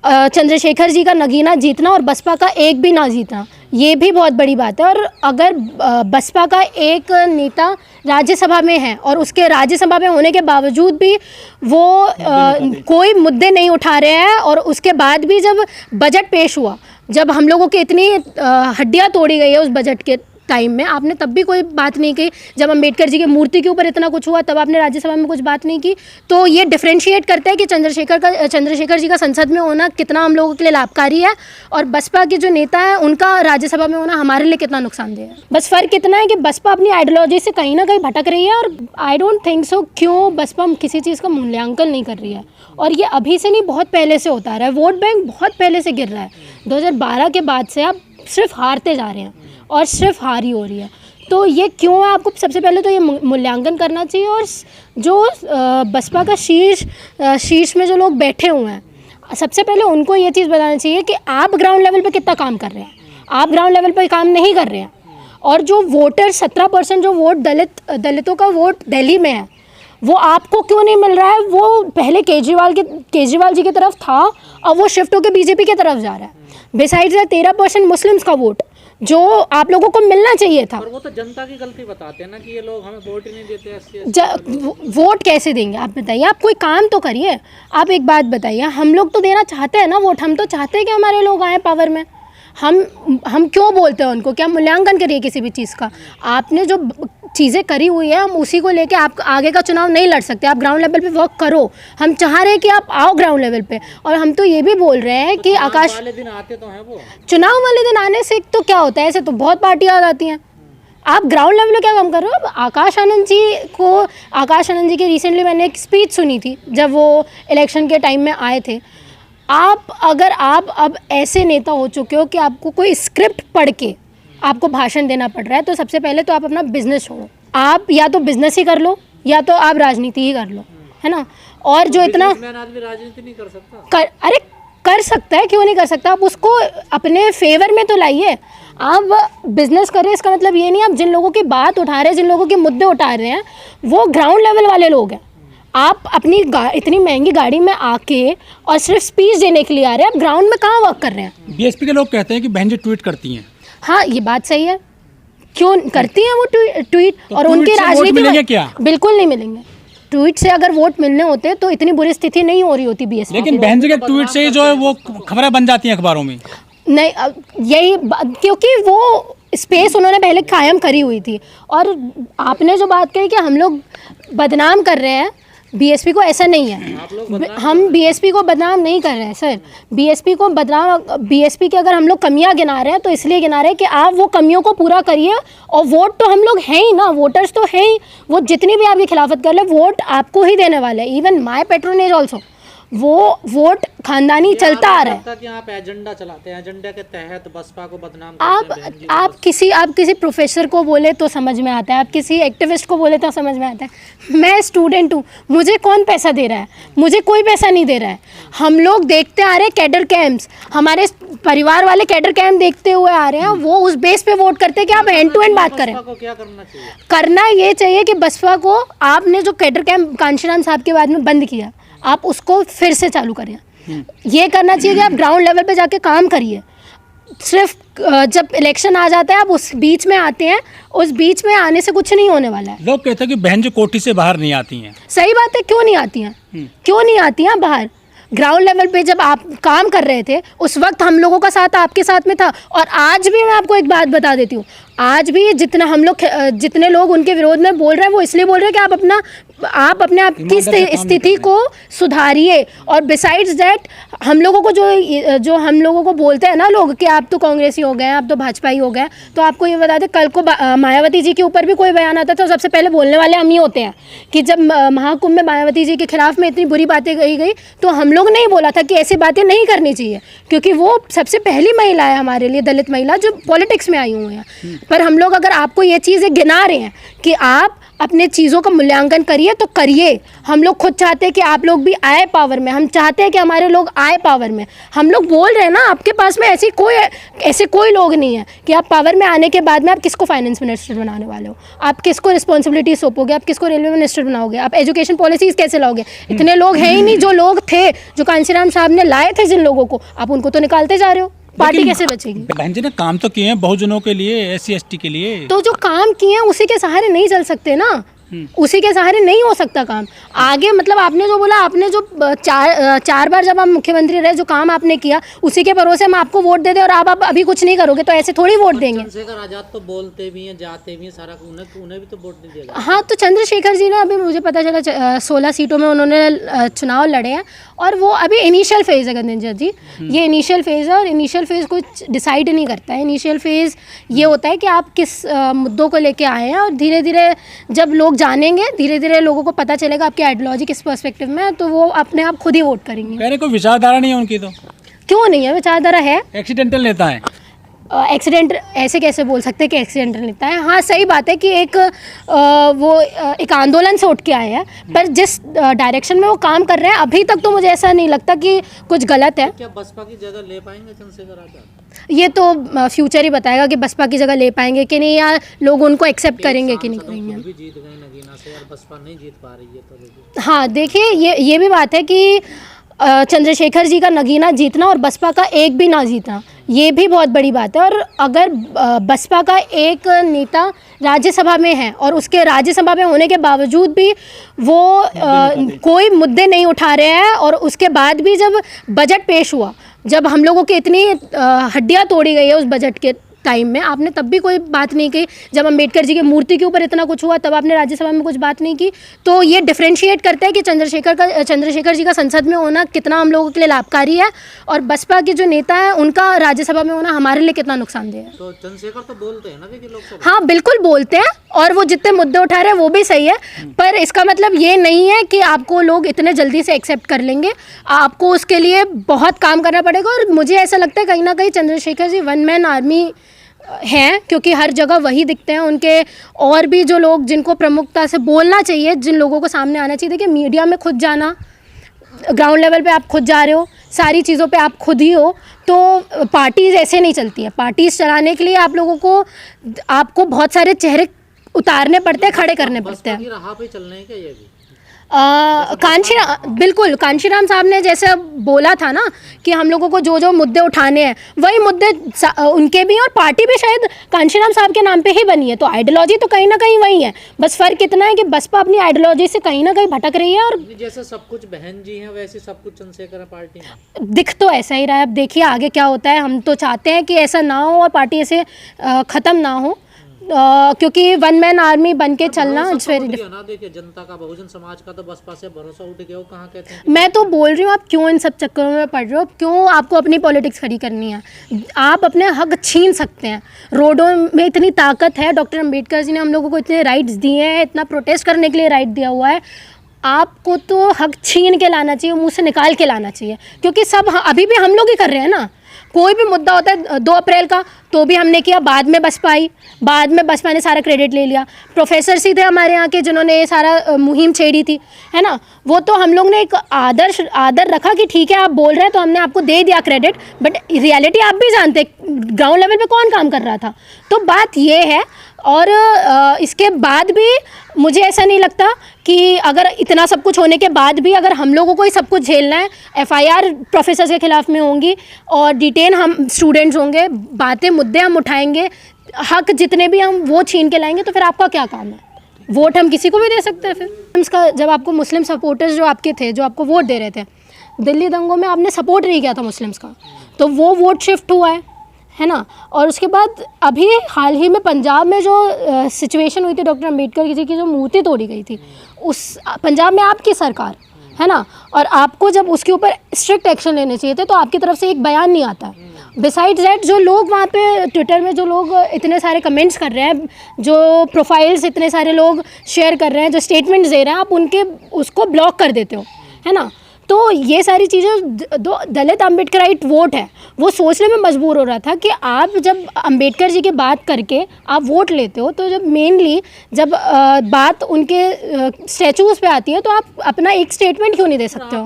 चंद्रशेखर जी का नगीना जीतना और बसपा का एक भी ना जीतना, ये भी बहुत बड़ी बात है। और अगर बसपा का एक नेता राज्यसभा में है और उसके राज्यसभा में होने के बावजूद भी वो कोई मुद्दे नहीं उठा रहे हैं, और उसके बाद भी जब बजट पेश हुआ, जब हम लोगों की इतनी हड्डियां तोड़ी गई है उस बजट के टाइम में, आपने तब भी कोई बात नहीं की। जब अम्बेडकर जी की मूर्ति के ऊपर इतना कुछ हुआ तब आपने राज्यसभा में कुछ बात नहीं की। तो ये डिफरेंशिएट करता है कि चंद्रशेखर जी का संसद में होना कितना हम लोगों के लिए लाभकारी है, और बसपा के जो नेता है उनका राज्यसभा में होना हमारे लिए कितना नुकसानदेह है। बस फ़र्क इतना है कि बसपा अपनी आइडियोलॉजी से कहीं ना कहीं भटक रही है, और आई डोंट थिंक सो क्यों बसपा किसी चीज़ का मूल्यांकन नहीं कर रही है। और ये अभी से नहीं, बहुत पहले से होता रहा है। वोट बैंक बहुत पहले से गिर रहा है। 2012 के बाद से आप सिर्फ हारते जा रहे हैं और सिर्फ हार ही हो रही है। तो ये क्यों है, आपको सबसे पहले तो ये मूल्यांकन करना चाहिए। और जो बसपा का शीर्ष में जो लोग बैठे हुए हैं, सबसे पहले उनको ये चीज़ बताना चाहिए कि आप ग्राउंड लेवल पे कितना काम कर रहे हैं। आप ग्राउंड लेवल पे काम नहीं कर रहे हैं। और जो वोटर 17% जो वोट दलितों का वोट दिल्ली में है, वो आपको क्यों नहीं मिल रहा है। वो पहले केजरीवाल जी की तरफ था, अब वो शिफ्ट होकर बीजेपी की तरफ जा रहा है। बिसाइड्स 13% मुस्लिम्स का वोट जो आप लोगों को मिलना चाहिए था। और वो तो जनता की गलती बताते हैं ना कि ये लोग हमें वोट ही नहीं देते। वोट कैसे देंगे आप बताइए। आप कोई काम तो करिए। आप एक बात बताइए, हम लोग तो देना चाहते हैं ना वोट, हम तो चाहते हैं कि हमारे लोग आए पावर में। हम क्यों बोलते हैं उनको, क्या मूल्यांकन करिए किसी भी चीज़ का। आपने जो चीज़ें करी हुई है, हम उसी को लेके आप आगे का चुनाव नहीं लड़ सकते। आप ग्राउंड लेवल पे वर्क करो। हम चाह रहे हैं कि आप आओ ग्राउंड लेवल पे। और हम तो ये भी बोल रहे हैं कि आकाश वाले दिन आते तो हैं वो। चुनाव वाले दिन आने से तो क्या होता है, ऐसे तो बहुत पार्टियां आ जाती हैं। आप ग्राउंड लेवल पे क्या काम कर रहे हो। आकाश आनंद जी की रिसेंटली मैंने एक स्पीच सुनी थी जब वो इलेक्शन के टाइम में आए थे। अगर आप अब ऐसे नेता हो चुके हो कि आपको कोई स्क्रिप्ट पढ़ के आपको भाषण देना पड़ रहा है, तो सबसे पहले तो आप अपना बिजनेस छोड़ो। आप या तो बिजनेस ही कर लो या तो आप राजनीति ही कर लो, है ना। और जो इतना आदमी राजनीति नहीं कर सकता। अरे कर सकता है, क्यों नहीं कर सकता। आप उसको अपने फेवर में तो लाइए। आप बिजनेस करें, इसका मतलब ये नहीं आप जिन लोगों की बात उठा रहे हैं, जिन लोगों के मुद्दे उठा रहे हैं, वो ग्राउंड लेवल वाले लोग हैं। आप अपनी इतनी महंगी गाड़ी में आके और सिर्फ स्पीच देने के लिए आ रहे हैं, आप ग्राउंड में कहाँ वर्क कर रहे हैं। बीएसपी के लोग कहते हैं कि बहन जी ट्वीट करती हैं। हाँ, ये बात सही है। क्यों करती हैं वो ट्वीट। तो और उनकी राजनीति मिलेंगे क्या? बिल्कुल नहीं मिलेंगे। ट्वीट से अगर वोट मिलने होते तो इतनी बुरी स्थिति नहीं हो रही होती बीएसपी। लेकिन बहन जी के ट्वीट से ही जो है वो खबरें बन जाती हैं अखबारों में। नहीं, यही क्योंकि वो स्पेस उन्होंने पहले कायम करी हुई थी। और आपने जो बात कही कि हम लोग बदनाम कर रहे हैं बीएसपी को, ऐसा नहीं है। हम बीएसपी को बदनाम नहीं कर रहे हैं सर। बीएसपी की अगर हम लोग कमियां गिना रहे हैं तो इसलिए गिना रहे हैं कि आप वो कमियों को पूरा करिए। और वोट तो हम लोग हैं ही ना, वोटर्स तो हैं ही। वो जितनी भी आपकी खिलाफत कर ले, वोट आपको ही देने वाले हैं। इवन माय पेट्रोनेज ऑल्सो, वो वोट खानदानी चलता आ रहा है। कि आप एजेंडा चलाते हैं, एजेंडा के तहत बसपा को बदनाम करते हैं। आप किसी प्रोफेसर को बोले तो समझ में आता है, आप किसी एक्टिविस्ट को बोले तो समझ में आता है। मैं स्टूडेंट हूँ, मुझे कौन पैसा दे रहा है। मुझे कोई पैसा नहीं दे रहा है। हम लोग देखते आ रहे हैं कैडर कैंप्स, हमारे परिवार वाले कैडर कैंप देखते हुए आ रहे हैं। वो उस बेस पे वोट करते हैं कि आप हैंड टू हैंड बात करें। क्या करना चाहिए? करना ये चाहिए कि बसपा को, आपने जो कैडर कैंप कांशीराम साहब के बाद में बंद किया, आप उसको फिर से चालू करिए। ये करना चाहिए कि आप ग्राउंड लेवल पे जाके काम करिए। सिर्फ जब इलेक्शन आ जाता है आप उस बीच में आते हैं, उस बीच में आने से कुछ नहीं होने वाला है। लोग कहते हैं कि बहन जी कोठी से बाहर नहीं आती हैं। सही बात है, क्यों नहीं आती हैं, क्यों नहीं आती हैं बाहर। ग्राउंड लेवल पे जब आप काम कर रहे थे उस वक्त हम लोगों का साथ आपके साथ में था। और आज भी मैं आपको एक बात बता देती हूँ, आज भी जितने लोग उनके विरोध में बोल रहे हैं वो इसलिए बोल रहे हैं कि आप अपने आप की स्थिति को सुधारिए। और बिसाइड्स दैट हम लोगों को जो हम लोगों को बोलते हैं ना लोग कि आप तो कांग्रेसी हो गए, आप तो भाजपाई हो गए, तो आपको ये बता दें, कल को मायावती जी के ऊपर भी कोई बयान आता तो सबसे पहले बोलने वाले हम ही होते हैं। कि जब महाकुंभ में मायावती जी के खिलाफ में इतनी बुरी बातें कही गई तो हम लोग नहीं बोला था कि ऐसी बातें नहीं करनी चाहिए, क्योंकि वो सबसे पहली महिला है हमारे लिए, दलित महिला जो पॉलिटिक्स में आई हुई हैं। पर हम लोग अगर आपको ये चीज़ें गिना रहे हैं कि आप अपने चीज़ों का मूल्यांकन करिए तो करिए। हम लोग खुद चाहते हैं कि आप लोग भी आए पावर में, हम चाहते हैं कि हमारे लोग आए पावर में। हम लोग बोल रहे हैं ना, आपके पास में ऐसे कोई लोग नहीं है कि आप पावर में आने के बाद में आप किसको फाइनेंस मिनिस्टर बनाने वाले हो, आप किसको रिस्पॉन्सिबिलिटी सौंपोगे, आप किसको रेलवे मिनिस्टर बनाओगे, आप एजुकेशन पॉलिसीज़ कैसे लाओगे। इतने लोग हैं ही नहीं। जो लोग थे, जो कांशीराम साहब ने लाए थे जिन लोगों को, आप उनको तो निकालते जा रहे हो। पार्टी कैसे बचेगी? बहन जी ने काम तो किए हैं बहुजनों के लिए, SC ST के लिए। तो जो काम किए हैं उसी के सहारे नहीं चल सकते ना, उसी के सहारे नहीं हो सकता काम आगे। मतलब आपने जो बोला, आपने जो चार बार जब हम मुख्यमंत्री रहे, जो काम आपने किया उसी के भरोसे हम आपको वोट दे दें और आप अभी कुछ नहीं करोगे, तो ऐसे थोड़ी वोट देंगे। चंद्रशेखर आजाद तो बोलते भी हैं, जाते भी हैं, सारा उन्हें भी तो वोट नहीं दिया। हाँ, तो चंद्रशेखर जी ने, अभी मुझे पता चला 16 सीटों में उन्होंने चुनाव लड़े हैं और वो अभी इनिशियल फेज़ है गजेंद्र जी, ये इनिशियल फेज़ है और इनिशियल फेज़ कुछ डिसाइड नहीं करता है। इनिशियल फेज़ ये होता है कि आप किस मुद्दों को लेके आए हैं और धीरे धीरे जब लोग जानेंगे, धीरे धीरे लोगों को पता चलेगा आपकी आइडियोलॉजी किस पर्सपेक्टिव में है, तो वो अपने आप खुद ही वोट करेंगे। कह रहे कोई विचारधारा नहीं है उनकी, तो क्यों नहीं है? विचारधारा है। एक्सीडेंटल नेता है। एक्सीडेंट ऐसे कैसे बोल सकते हैं कि एक्सीडेंटल नेता है? हाँ, सही बात है कि एक आंदोलन से उठ के आए हैं, पर जिस डायरेक्शन में वो काम कर रहे हैं अभी तक तो मुझे ऐसा नहीं लगता कि कुछ गलत है। क्या बसपा की जगह ले पाएंगे चंद्रशेखर आजाद? ये तो फ्यूचर ही बताएगा कि बसपा की जगह ले पाएंगे कि नहीं, या लोग उनको एक्सेप्ट करेंगे कि नहीं करेंगे। भी जीत गए नगीना से, यार बसपा नहीं जीत पा रही है तो देखिए। हाँ, देखिए ये भी बात है कि चंद्रशेखर जी का नगीना जीतना और बसपा का एक भी ना जीतना, ये भी बहुत बड़ी बात है। और अगर बसपा का एक नेता राज्यसभा में है और उसके राज्यसभा में होने के बावजूद भी वो कोई मुद्दे नहीं उठा रहे हैं, और उसके बाद भी जब बजट पेश हुआ, जब हम लोगों की इतनी हड्डियां तोड़ी गई है उस बजट के टाइम में, आपने तब भी कोई बात नहीं की। जब अम्बेडकर जी की मूर्ति के ऊपर इतना कुछ हुआ तब आपने राज्यसभा में कुछ बात नहीं की। तो ये डिफरेंशिएट करता है कि चंद्रशेखर जी का संसद में होना कितना हम लोगों के लिए लाभकारी है, और बसपा के जो नेता है उनका राज्यसभा में होना हमारे लिए कितना नुकसानदेह है। तो चंद्रशेखर तो बोलते हैं ना कि लोग, हाँ बिल्कुल बोलते हैं, और वो जितने मुद्दे उठा रहे हैं वो भी सही है, पर इसका मतलब ये नहीं है कि आपको लोग इतने जल्दी से एक्सेप्ट कर लेंगे। आपको उसके लिए बहुत काम करना पड़ेगा, और मुझे ऐसा लगता है कहीं ना कहीं Chandrashekhar ji one man army हैं, क्योंकि हर जगह वही दिखते हैं उनके। और भी जो लोग जिनको प्रमुखता से बोलना चाहिए, जिन लोगों को सामने आना चाहिए, देखिए मीडिया में खुद जाना, ग्राउंड लेवल पे आप खुद जा रहे हो, सारी चीज़ों पे आप खुद ही हो, तो पार्टीज़ ऐसे नहीं चलती है। पार्टीज़ चलाने के लिए आपको बहुत सारे चेहरे उतारने पड़ते हैं, खड़े करने पड़ते हैं। राह पे चलने के ये भी बिल्कुल कांशीराम साहब ने जैसे बोला था ना कि हम लोगों को जो जो मुद्दे उठाने हैं वही मुद्दे उनके भी, और पार्टी भी शायद कांशीराम साहब के नाम पे ही बनी है, तो आइडियोलॉजी तो कहीं ना कहीं वही है। बस फ़र्क इतना है कि बसपा अपनी आइडियोलॉजी से कहीं ना कहीं भटक रही है, और जैसे सब कुछ बहन जी हैं वैसे सब कुछ चंद्रशेखर पार्टी में दिख तो ऐसा ही रहा है। अब देखिए आगे क्या होता है। हम तो चाहते हैं कि ऐसा ना हो और पार्टी ऐसे ख़त्म ना हो, क्योंकि वन मैन आर्मी बन के चलना इट्स वेरी डिफिकल्ट। देखिए जनता का, बहुजन समाज का तो बसपा से भरोसा उठ गया, वो कहाँ कहते हैं। मैं तो बोल रही हूँ, आप क्यों इन सब चक्करों में पड़ रहे हो? क्यों आपको अपनी पॉलिटिक्स खड़ी करनी है? आप अपने हक छीन सकते हैं। रोडों में इतनी ताकत है, डॉक्टर अम्बेडकर जी ने हम लोगों को इतने राइट्स दिए हैं, इतना प्रोटेस्ट करने के लिए राइट दिया हुआ है। आपको तो हक छीन के लाना चाहिए, मुँह से निकाल के लाना चाहिए, क्योंकि सब अभी भी हम लोग ही कर रहे हैं ना। कोई भी मुद्दा होता है 2 अप्रैल का, तो भी हमने किया, बाद में बसपा ने सारा क्रेडिट ले लिया। प्रोफेसर सी थे हमारे यहाँ के जिन्होंने ये सारा मुहिम छेड़ी थी, है ना, वो तो हम लोग ने एक आदर रखा कि ठीक है आप बोल रहे हैं तो हमने आपको दे दिया क्रेडिट, बट रियलिटी आप भी जानते ग्राउंड लेवल पे कौन काम कर रहा था। तो बात ये है, और इसके बाद भी मुझे ऐसा नहीं लगता कि अगर इतना सब कुछ होने के बाद भी अगर हम लोगों को ही सब कुछ झेलना है, FIR प्रोफेसर के खिलाफ में होंगी और डिटेन हम स्टूडेंट्स होंगे, बातें मुद्दे हम उठाएंगे, हक जितने भी हम वो छीन के लाएंगे, तो फिर आपका क्या काम है? वोट हम किसी को भी दे सकते हैं फिर। इसका जब आपको मुस्लिम सपोर्टर्स जो आपके थे, जो आपको वोट दे रहे थे, दिल्ली दंगों में आपने सपोर्ट नहीं किया था मुस्लिम्स का, तो वो वोट शिफ्ट हुआ है ना। और उसके बाद अभी हाल ही में पंजाब में जो सिचुएशन हुई थी, डॉक्टर अम्बेडकर जी की जो मूर्ति तोड़ी गई थी, उस पंजाब में आपकी सरकार है ना, और आपको जब उसके ऊपर स्ट्रिक्ट एक्शन लेने चाहिए थे, तो आपकी तरफ से एक बयान नहीं आता है। बिसाइड्स दैट जो लोग वहाँ पे ट्विटर में जो लोग इतने सारे कमेंट्स कर रहे हैं, जो प्रोफाइल्स इतने सारे लोग शेयर कर रहे हैं, जो स्टेटमेंट्स दे रहे हैं, आप उसको ब्लॉक कर देते हो, है ना। तो ये सारी चीज़ें दो दलित अम्बेडकराइट वोट है वो सोचने में मजबूर हो रहा था कि आप जब अम्बेडकर जी की बात करके आप वोट लेते हो, तो जब मेनली जब बात उनके स्टैचूज़ पे आती है तो आप अपना एक स्टेटमेंट क्यों नहीं दे सकते हो।